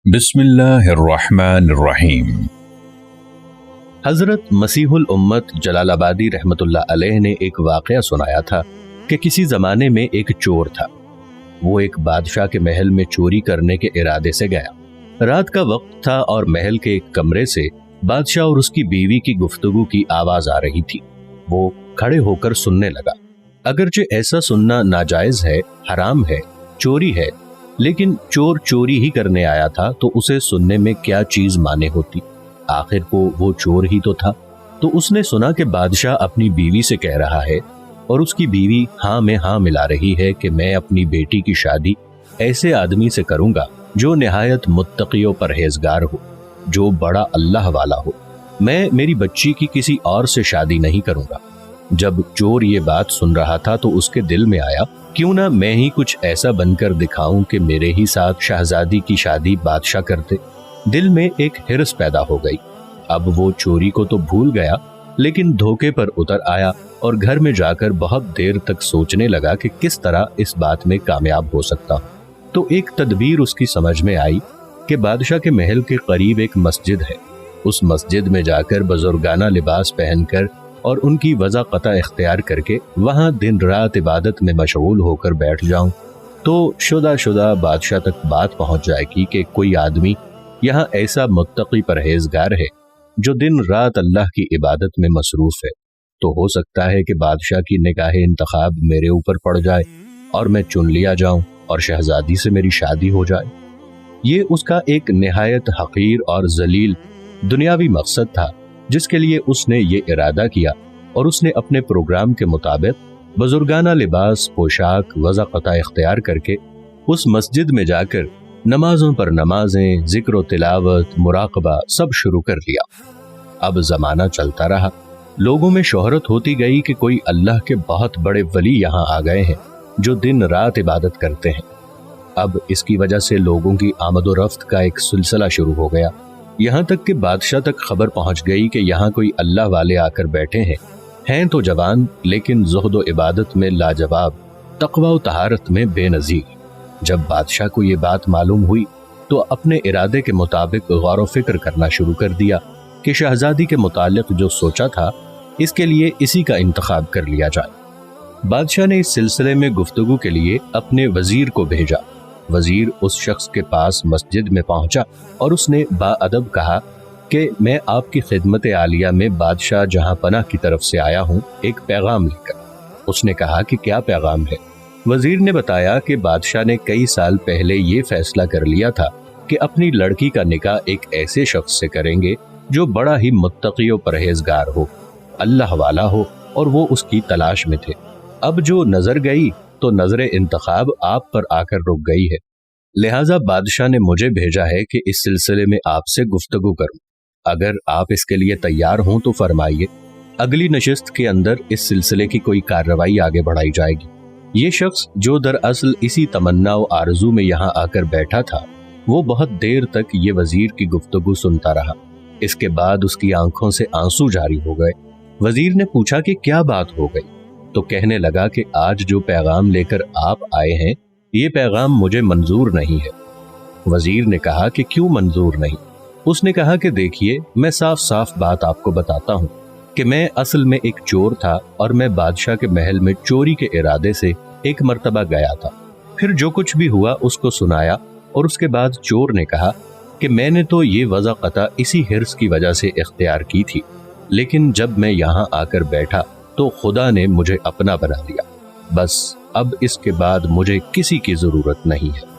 बिस्मिल्लाहिर्रहमानिर्रहीम। हजरत मसीहुल उम्मत जलालाबादी रहमतुल्लाह अलैह ने एक वाक़या सुनाया था कि किसी जमाने में एक चोर था। वो एक बादशाह के महल में चोरी करने के इरादे से गया। रात का वक्त था और महल के एक कमरे से बादशाह और उसकी बीवी की गुफ्तगू की आवाज आ रही थी। वो खड़े होकर सुनने लगा। अगरचे ऐसा सुनना नाजायज है, हराम है, चोरी है, लेकिन चोर चोरी ही करने आया था तो उसे सुनने में क्या चीज माने होती। आखिर को वो चोर ही तो था। तो उसने सुना कि बादशाह अपनी बीवी से कह रहा है और उसकी बीवी हाँ में हाँ मिला रही है कि मैं अपनी बेटी की शादी ऐसे आदमी से करूंगा जो निहायत मुत्तकी और परहेजगार हो, जो बड़ा अल्लाह वाला हो। मैं मेरी बच्ची की किसी और से शादी नहीं करूंगा। जब चोर ये बात सुन रहा था तो उसके दिल में आया, क्यों ना मैं ही कुछ ऐसा बनकर दिखाऊं कि मेरे ही साथ शहजादी की शादी बादशाह करते। दिल में एक हिर्स पैदा हो गई। अब वो चोरी को तो भूल गया, लेकिन धोखे पर उतर आया और घर में जाकर बहुत देर तक सोचने लगा कि किस तरह इस बात में कामयाब हो सकता हूं। तो एक तदबीर उसकी समझ में आई कि बादशाह के महल के करीब एक मस्जिद है। उस मस्जिद में जाकर बुजुर्गाना लिबास पहनकर और उनकी वज़ाक़ता इख्तियार करके वहां दिन रात इबादत में मशगूल होकर बैठ जाऊं तो शुदा बादशाह तक बात पहुंच जाएगी कि कोई आदमी यहाँ ऐसा मुत्तकी परहेजगार है जो दिन रात अल्लाह की इबादत में मसरूफ है। तो हो सकता है कि बादशाह की निगाह इंतखाब मेरे ऊपर पड़ जाए और मैं चुन लिया जाऊं और शहजादी से मेरी शादी हो जाए। ये उसका एक निहायत हकीर और जलील दुनियावी मकसद था जिसके लिए उसने ये इरादा किया, और उसने अपने प्रोग्राम के मुताबिक बुजुर्गाना लिबास, पोशाक, वज़ाक़ता इख्तियार करके उस मस्जिद में जाकर नमाजों पर नमाजें, जिक्र तिलावत, मुराक़बा सब शुरू कर लिया। अब जमाना चलता रहा, लोगों में शोहरत होती गई कि कोई अल्लाह के बहुत बड़े वली यहाँ आ गए हैं जो दिन रात इबादत करते हैं। अब इसकी वजह से लोगों की आमद व रफ्त का एक सिलसिला शुरू हो गया। यहाँ तक कि बादशाह तक खबर पहुँच गई कि यहाँ कोई अल्लाह वाले आकर बैठे हैं तो जवान, लेकिन ज़ुहद व इबादत में लाजवाब, तक़वा व तहारत में बेनज़ीर। जब बादशाह को ये बात मालूम हुई तो अपने इरादे के मुताबिक गौर व फिक्र करना शुरू कर दिया कि शहजादी के मुतालिक जो सोचा था इसके लिए इसी का इंतखाब कर लिया जाए। बादशाह ने इस सिलसिले में गुफ्तगू के लिए अपने वजीर को भेजा। वजीर उस शख्स के पास मस्जिद में पहुंचा और उसने बाअदब कहा कि मैं आपकी खिदमत आलिया में बादशाह जहां पनाह की तरफ से आया हूं एक पैगाम लेकर। उसने कहा कि क्या पैगाम है? वजीर ने बताया कि बादशाह ने कई साल पहले ये फैसला कर लिया था कि अपनी लड़की का निकाह एक ऐसे शख्स से करेंगे जो बड़ा ही मुत्तकी और परहेजगार हो, अल्लाह वाला हो, और वो उसकी तलाश में थे। अब जो नजर गई तो नजर इंतखाब आप पर आकर रुक गई है, लिहाजा बादशाह ने मुझे भेजा है कि इस सिलसिले में आपसे गुफ्तगू करूं। अगर आप इसके लिए तैयार हों तो फरमाइए, अगली नशिस्त के अंदर इस सिलसिले की कोई कार्रवाई आगे बढ़ाई जाएगी। ये शख्स जो दरअसल इसी तमन्ना और आरजू में यहाँ आकर बैठा था, वो बहुत देर तक ये वजीर की गुफ्तगू सुनता रहा। इसके बाद उसकी आंखों से आंसू जारी हो गए। वजीर ने पूछा कि क्या बात हो गई, तो कहने लगा कि आज जो पैगाम लेकर आप आए हैं ये पैगाम मुझे मंजूर नहीं है। वजीर ने कहा कि क्यों मंजूर नहीं? उसने कहा कि देखिए, मैं साफ साफ बात आपको बताता हूँ कि मैं असल में एक चोर था और मैं बादशाह के महल में चोरी के इरादे से एक मर्तबा गया था। फिर जो कुछ भी हुआ उसको सुनाया और उसके बाद चोर ने कहा कि मैंने तो ये वज़ाक़ता इसी हिर्स की वजह से इख्तियार की थी, लेकिन जब मैं यहाँ आकर बैठा तो खुदा ने मुझे अपना बना लिया। बस अब इसके बाद मुझे किसी की जरूरत नहीं है।